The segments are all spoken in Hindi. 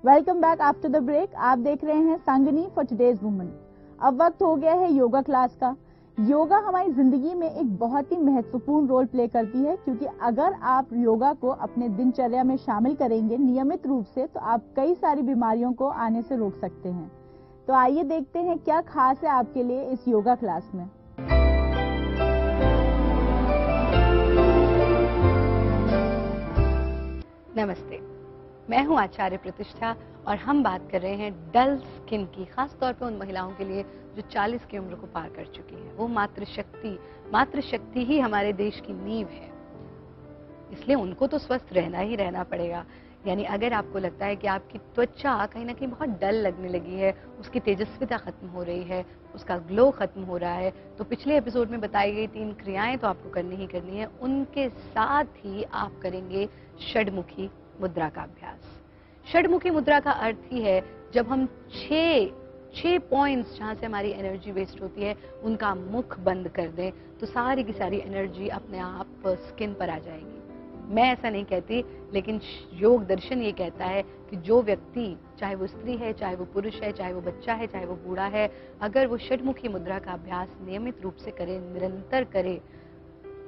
Welcome back after the break. आप देख रहे हैं संगनी फॉर टुडेज वुमन। अब वक्त हो गया है योगा क्लास का। योगा हमारी जिंदगी में एक बहुत ही महत्वपूर्ण रोल प्ले करती है, क्योंकि अगर आप योगा को अपने दिनचर्या में शामिल करेंगे नियमित रूप से तो आप कई सारी बीमारियों को आने से रोक सकते हैं। तो आइए देखते हैं क्या खास है आपके लिए इस योगा क्लास में। नमस्ते, मैं हूं आचार्य प्रतिष्ठा और हम बात कर रहे हैं डल स्किन की, खास तौर पे उन महिलाओं के लिए जो 40 की उम्र को पार कर चुकी हैं। वो मातृशक्ति ही हमारे देश की नींव है, इसलिए उनको तो स्वस्थ रहना ही रहना पड़ेगा। यानी अगर आपको लगता है कि आपकी त्वचा कहीं ना कहीं बहुत डल लगने लगी है, उसकी तेजस्विता खत्म हो रही है, उसका ग्लो खत्म हो रहा है, तो पिछले एपिसोड में बताई गई 3 क्रियाएं तो आपको करनी ही करनी है। उनके साथ ही आप करेंगे षडमुखी मुद्रा का अभ्यास। षडमुखी मुद्रा का अर्थ ही है जब हम छह पॉइंट्स जहां से हमारी एनर्जी वेस्ट होती है उनका मुख बंद कर दें तो सारी की सारी एनर्जी अपने आप स्किन पर आ जाएगी। मैं ऐसा नहीं कहती, लेकिन योग दर्शन ये कहता है कि जो व्यक्ति, चाहे वो स्त्री है, चाहे वो पुरुष है, चाहे वो बच्चा है, चाहे वो बूढ़ा है, अगर वो षडमुखी मुद्रा का अभ्यास नियमित रूप से करे, निरंतर करे,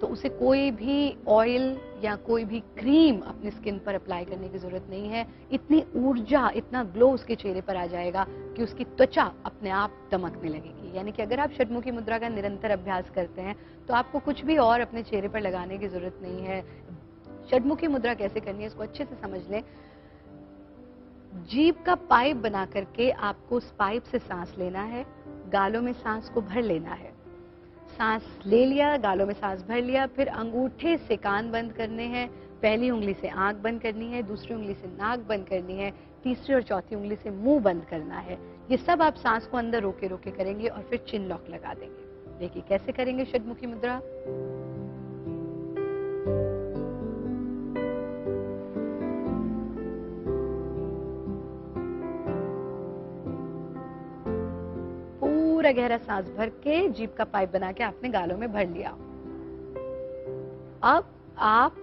तो उसे कोई भी ऑयल या कोई भी क्रीम अपनी स्किन पर अप्लाई करने की जरूरत नहीं है। इतनी ऊर्जा, इतना ग्लो उसके चेहरे पर आ जाएगा कि उसकी त्वचा अपने आप दमकने लगेगी। यानी कि अगर आप षडमुखी मुद्रा का निरंतर अभ्यास करते हैं तो आपको कुछ भी और अपने चेहरे पर लगाने की जरूरत नहीं है। षडमुखी मुद्रा कैसे करनी है इसको अच्छे से समझ लें। जीभ का पाइप बना करके आपको उस पाइप से सांस लेना है, गालों में सांस को भर लेना है। सांस ले लिया, गालों में सांस भर लिया, फिर अंगूठे से कान बंद करने हैं, पहली उंगली से आंख बंद करनी है, दूसरी उंगली से नाक बंद करनी है, तीसरी और चौथी उंगली से मुंह बंद करना है। ये सब आप सांस को अंदर रोके रोके करेंगे और फिर चिन लॉक लगा देंगे। देखिए कैसे करेंगे षडमुखी मुद्रा। पूरा गहरा सांस भर के जीभ का पाइप बना के आपने गालों में भर लिया। अब आप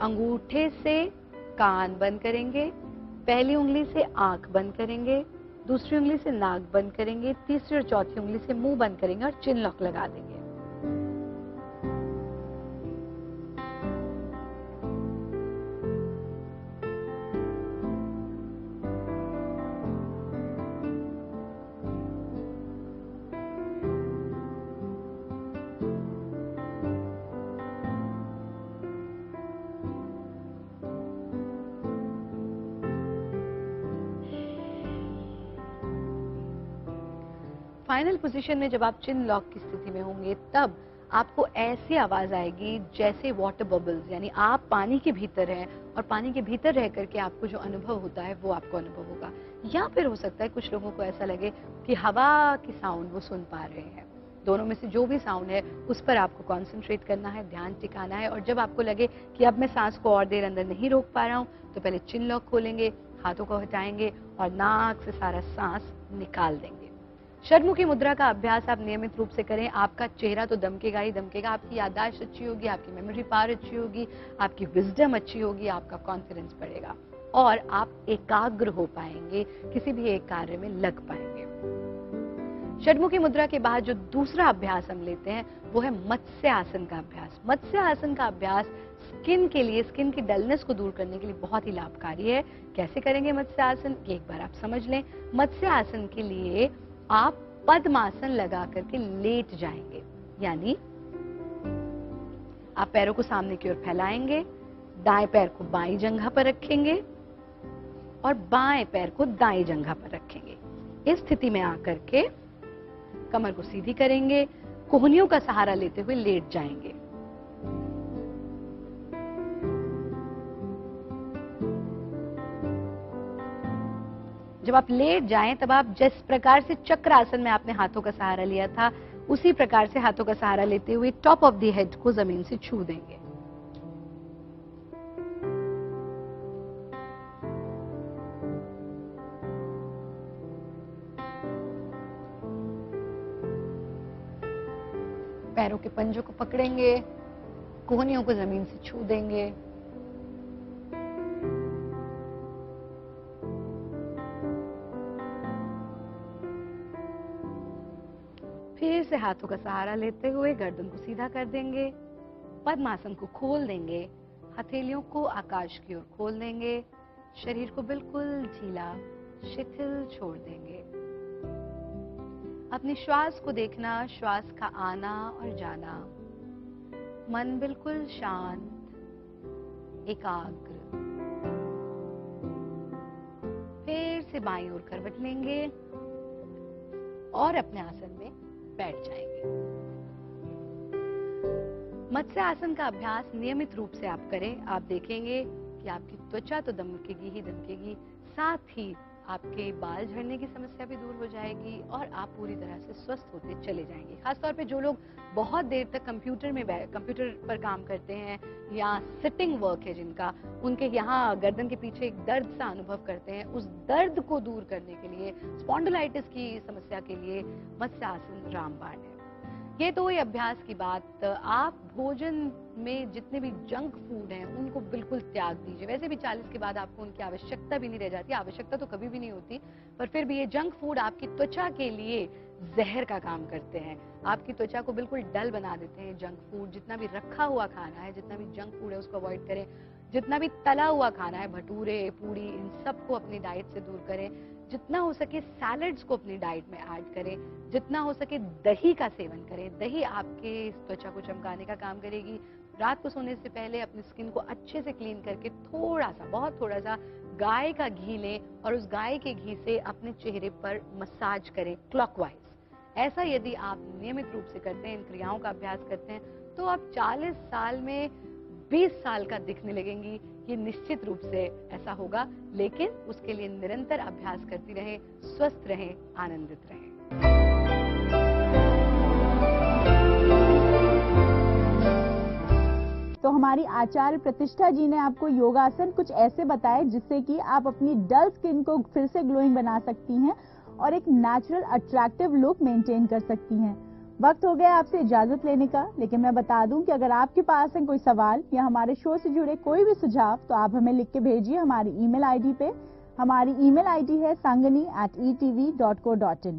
अंगूठे से कान बंद करेंगे, पहली उंगली से आंख बंद करेंगे, दूसरी उंगली से नाक बंद करेंगे, तीसरी और चौथी उंगली से मुंह बंद करेंगे और चिन लॉक लगा देंगे। फाइनल पोजीशन में जब आप चिन लॉक की स्थिति में होंगे तब आपको ऐसी आवाज आएगी जैसे वाटर बबल्स, यानी आप पानी के भीतर हैं और पानी के भीतर रह करके आपको जो अनुभव होता है वो आपको अनुभव होगा। या फिर हो सकता है कुछ लोगों को ऐसा लगे कि हवा की साउंड वो सुन पा रहे हैं। दोनों में से जो भी साउंड है उस पर आपको कॉन्सेंट्रेट करना है, ध्यान टिकाना है। और जब आपको लगे कि अब मैं सांस को और देर अंदर नहीं रोक पा रहा हूं तो पहले चिन लॉक खोलेंगे, हाथों को हटाएंगे और नाक से सारा सांस निकाल देंगे। षडमुखी मुद्रा का अभ्यास आप नियमित रूप से करें, आपका चेहरा तो दमकेगा ही दमकेगा, आपकी याददाश्त अच्छी होगी, आपकी मेमोरी पावर अच्छी होगी, आपकी विजडम अच्छी होगी, आपका कॉन्फिडेंस बढ़ेगा और आप एकाग्र हो पाएंगे, किसी भी एक कार्य में लग पाएंगे। षडमुखी मुद्रा के बाद जो दूसरा अभ्यास हम लेते हैं वो है मत्स्य आसन का अभ्यास। मत्स्य आसन का अभ्यास स्किन के लिए, स्किन की डलनेस को दूर करने के लिए बहुत ही लाभकारी है। कैसे करेंगे मत्स्य आसन, एक बार आप समझ लें। मत्स्य आसन के लिए आप पद्मासन लगा करके लेट जाएंगे, यानी आप पैरों को सामने की ओर फैलाएंगे, दाएं पैर को बाईं जंघा पर रखेंगे और बाएं पैर को दाएं जंघा पर रखेंगे। इस स्थिति में आकर के कमर को सीधी करेंगे, कोहनियों का सहारा लेते हुए लेट जाएंगे। जब आप लेट जाएं तब आप जिस प्रकार से चक्र आसन में आपने हाथों का सहारा लिया था उसी प्रकार से हाथों का सहारा लेते हुए टॉप ऑफ द हेड को जमीन से छू देंगे। पैरों के पंजों को पकड़ेंगे, कोहनियों को जमीन से छू देंगे। से हाथों का सहारा लेते हुए गर्दन को सीधा कर देंगे, पद्मासन को खोल देंगे, हथेलियों को आकाश की ओर खोल देंगे, शरीर को बिल्कुल ढीला शिथिल छोड़ देंगे। अपनी श्वास को देखना, श्वास का आना और जाना, मन बिल्कुल शांत, एकाग्र। फिर से बाईं ओर करवट लेंगे और अपने आसन में बैठ जाएंगे। मत्स्य आसन का अभ्यास नियमित रूप से आप करें, आप देखेंगे कि आपकी त्वचा तो दमकेगी ही दमकेगी, साथ ही आपके बाल झड़ने की समस्या भी दूर हो जाएगी और आप पूरी तरह से स्वस्थ होते चले जाएंगे। खासतौर पे जो लोग बहुत देर तक कंप्यूटर पर काम करते हैं या सिटिंग वर्क है जिनका, उनके यहाँ गर्दन के पीछे एक दर्द सा अनुभव करते हैं, उस दर्द को दूर करने के लिए, स्पॉन्डिलाइटिस की समस्या के लिए मत्स्य आसन रामबाण है। ये तो हुई अभ्यास की बात। आप भोजन में जितने भी जंक फूड हैं उनको बिल्कुल त्याग दीजिए। वैसे भी 40 के बाद आपको उनकी आवश्यकता भी नहीं रह जाती, आवश्यकता तो कभी भी नहीं होती, पर फिर भी ये जंक फूड आपकी त्वचा के लिए जहर का काम करते हैं, आपकी त्वचा को बिल्कुल डल बना देते हैं जंक फूड। जितना भी रखा हुआ खाना है, जितना भी जंक फूड है उसको अवॉइड करें, जितना भी तला हुआ खाना है, भटूरे, पूड़ी, इन सबको अपनी डाइट से दूर करें। जितना हो सके सैलड्स को अपनी डाइट में ऐड करें, जितना हो सके दही का सेवन करें। दही आपके त्वचा को चमकाने का काम करेगी। रात को सोने से पहले अपनी स्किन को अच्छे से क्लीन करके थोड़ा सा, बहुत थोड़ा सा गाय का घी लें और उस गाय के घी से अपने चेहरे पर मसाज करें क्लॉकवाइज। ऐसा यदि आप नियमित रूप से करते हैं, इन क्रियाओं का अभ्यास करते हैं, तो आप 40 साल में 20 साल का दिखने लगेंगी। ये निश्चित रूप से ऐसा होगा, लेकिन उसके लिए निरंतर अभ्यास करती रहें, स्वस्थ रहें, आनंदित रहें। तो हमारी आचार्य प्रतिष्ठा जी ने आपको योगासन कुछ ऐसे बताए जिससे कि आप अपनी डल स्किन को फिर से ग्लोइंग बना सकती हैं और एक नेचुरल अट्रैक्टिव लुक मेंटेन कर सकती हैं। वक्त हो गया आपसे इजाजत लेने का, लेकिन मैं बता दूं कि अगर आपके पास है कोई सवाल या हमारे शो से जुड़े कोई भी सुझाव तो आप हमें लिख के भेजिए हमारी ईमेल आईडी पे। हमारी ईमेल आईडी है sangani@etv.co.in।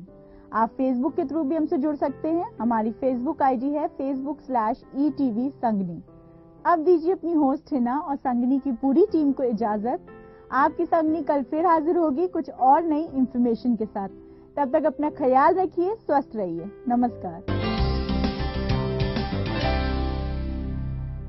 आप फेसबुक के थ्रू भी हमसे जुड़ सकते हैं। हमारी फेसबुक आईडी है facebook/etv संगनी। अब दीजिए अपनी होस्ट हिना और संगनी की पूरी टीम को इजाजत। आपकी संगनी कल फिर हाजिर होगी कुछ और नई इंफॉर्मेशन के साथ। तब तक अपना ख्याल रखिए, स्वस्थ रहिए। नमस्कार।